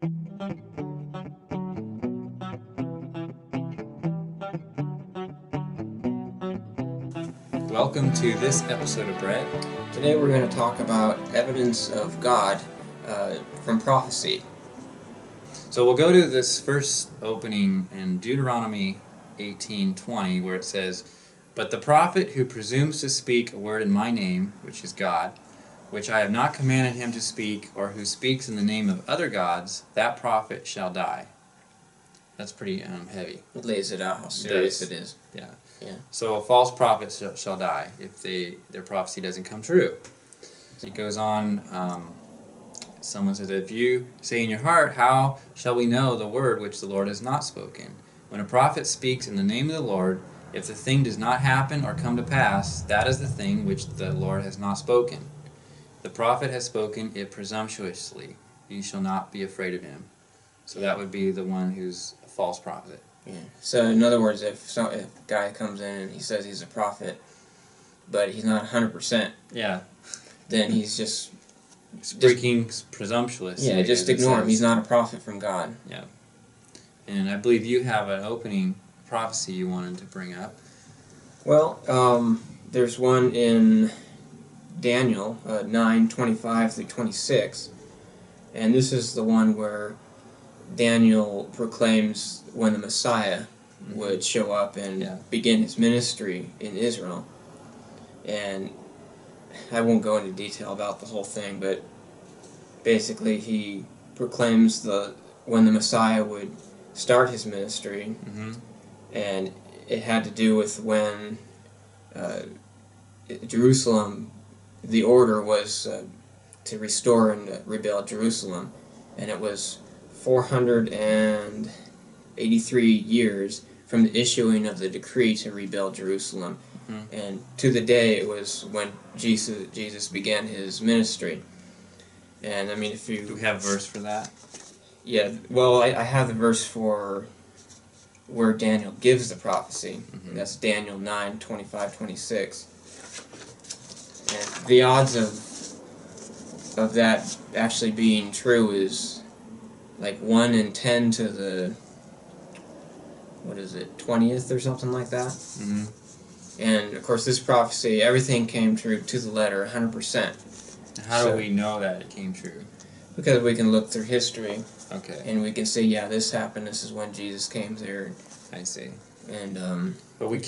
Welcome to this episode of Brett. Today we're going to talk about evidence of God from prophecy. So we'll go to this first opening in Deuteronomy 18:20, where it says, "But the prophet who presumes to speak a word in my name, which is God, which I have not commanded him to speak, or who speaks in the name of other gods, that prophet shall die." That's pretty heavy. It lays it out how serious it is. Yeah. Yeah. So a false prophet shall die if their prophecy doesn't come true. It goes on, someone says, "If you say in your heart, how shall we know the word which the Lord has not spoken? When a prophet speaks in the name of the Lord, if the thing does not happen or come to pass, that is the thing which the Lord has not spoken. The prophet has spoken it presumptuously. You shall not be afraid of him." So that would be the one who's a false prophet. Yeah. So in other words, if a guy comes in and he says he's a prophet, but he's not 100%, Yeah. then he's just Speaking presumptuous. yeah, just ignore him. He's not a prophet from God. Yeah. And I believe you have an opening prophecy you wanted to bring up. Well, there's one in Daniel 9:25 through 26, and this is the one where Daniel proclaims when the Messiah would show up and begin his ministry in Israel. And I won't go into detail about the whole thing, but basically he proclaims when the Messiah would start his ministry, and it had to do with when Jerusalem, the order was to restore and rebuild Jerusalem, and it was 483 years from the issuing of the decree to rebuild Jerusalem. And to the day it was when Jesus began his ministry. And I mean, if you... Do we have a verse for that? Yeah, well, I have the verse for where Daniel gives the prophecy. That's Daniel 9:25-26. And the odds of that actually being true is like 1 in 10 to the, 20th or something like that. And of course this prophecy, everything came true to the letter, 100%. How do we know that it came true? Because we can look through history. Okay. And we can say, yeah, this happened, this is when Jesus came there. I see. And but we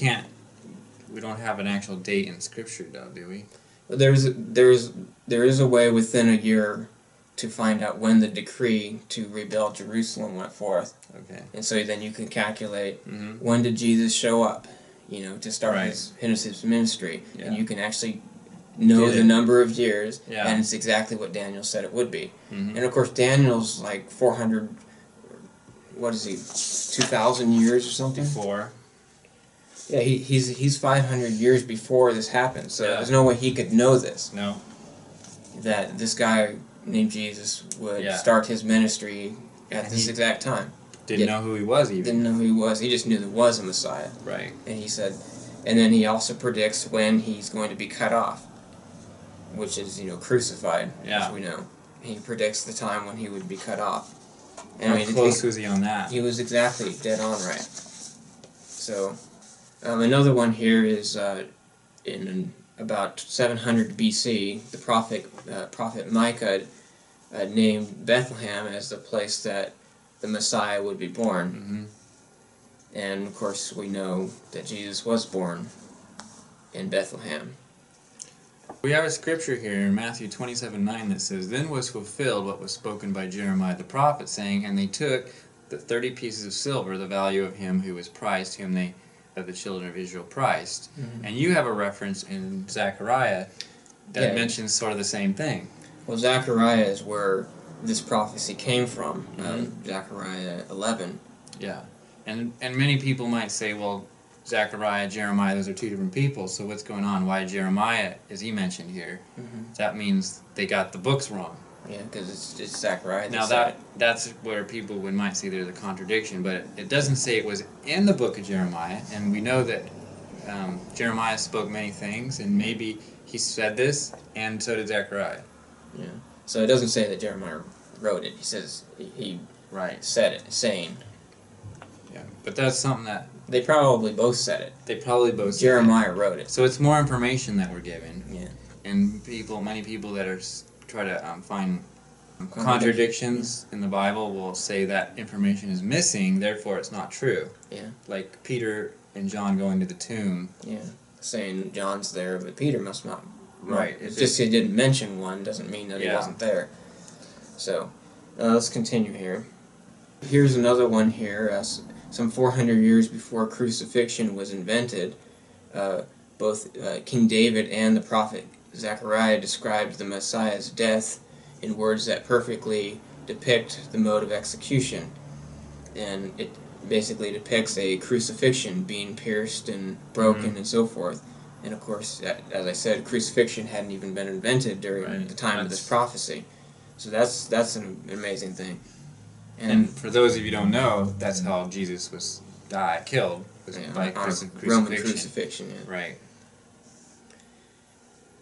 don't have an actual date in Scripture, though, do we? there is a way within a year to find out when the decree to rebuild Jerusalem went forth. Okay. And so then you can calculate when did Jesus show up, to start his ministry. Yeah. And you can actually know the number of years, and it's exactly what Daniel said it would be. And of course Daniel's like 400, 2,000 years or something? Before. Yeah, he's 500 years before this happened, so there's no way he could know this. No. That this guy named Jesus would start his ministry at this exact time. Didn't know who he was even. Didn't know who he was. He just knew there was a Messiah. Right. And he said, and then he also predicts when he's going to be cut off, which is, crucified, as we know. He predicts the time when he would be cut off. And How close was he on that? He was exactly dead on right. So, another one here is in about 700 BC, the prophet Micah named Bethlehem as the place that the Messiah would be born. And of course we know that Jesus was born in Bethlehem. We have a scripture here in Matthew 27:9 that says, "Then was fulfilled what was spoken by Jeremiah the prophet, saying, and they took the 30 pieces of silver, the value of him who was priced, whom they of the children of Israel priced." And you have a reference in Zechariah that mentions sort of the same thing. Well, Zechariah is where this prophecy came from, Zechariah 11. Yeah, and many people might say, well, Zechariah, Jeremiah, those are two different people, so what's going on? Why Jeremiah is he mentioned here? That means they got the books wrong. Yeah, because it's Zechariah. Now that's where people might see there's a contradiction, but it doesn't say it was in the book of Jeremiah, and we know that Jeremiah spoke many things, and maybe he said this, and so did Zechariah. Yeah. So it doesn't say that Jeremiah wrote it. He says he Right. said it, saying. Yeah. But that's something that They probably both said it. they probably both said it. Jeremiah wrote it. So it's more information that we're given. Yeah. And many people that are try to find contradictions in the Bible will say that information is missing, therefore it's not true. Yeah. Like Peter and John going to the tomb. Yeah. Saying John's there, but Peter must not. Right. It's just he didn't mention one doesn't mean that he Yeah. wasn't there. So, let's continue here. Here's another one here. Some 400 years before crucifixion was invented, both King David and the prophet Zechariah described the Messiah's death in words that perfectly depict the mode of execution. And it basically depicts a crucifixion, being pierced and broken and so forth. And of course, as I said, crucifixion hadn't even been invented during the time of this prophecy. So that's an amazing thing. And for those of you who don't know, that's how Jesus was killed, was by crucifixion. Roman crucifixion, yeah. Right.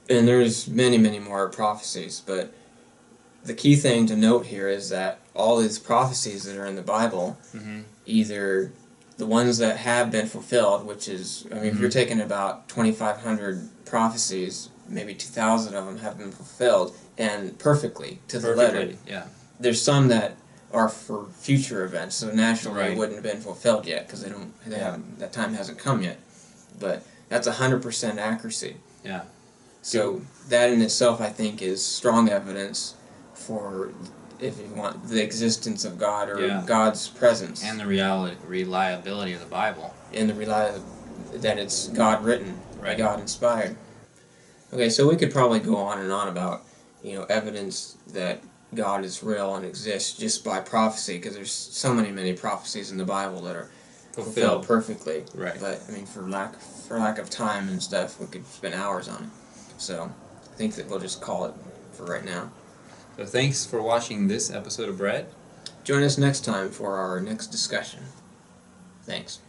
And there's many, many more prophecies, but the key thing to note here is that all these prophecies that are in the Bible, either the ones that have been fulfilled, which is, I mean, if you're taking about 2,500 prophecies, maybe 2,000 of them have been fulfilled, and perfectly, to the letter. Yeah. There's some that are for future events, so naturally Right. it wouldn't have been fulfilled yet, because that time hasn't come yet. But that's 100% accuracy. Yeah. So that in itself, I think, is strong evidence for, if you want, the existence of God or God's presence. And the reliability of the Bible. And that it's God written, God inspired. Okay, so we could probably go on and on about, evidence that God is real and exists just by prophecy, because there's so many prophecies in the Bible that are fulfilled perfectly. Right. But I mean, for lack of time and stuff, we could spend hours on it. So I think that we'll just call it for right now. So thanks for watching this episode of Bread. Join us next time for our next discussion. Thanks.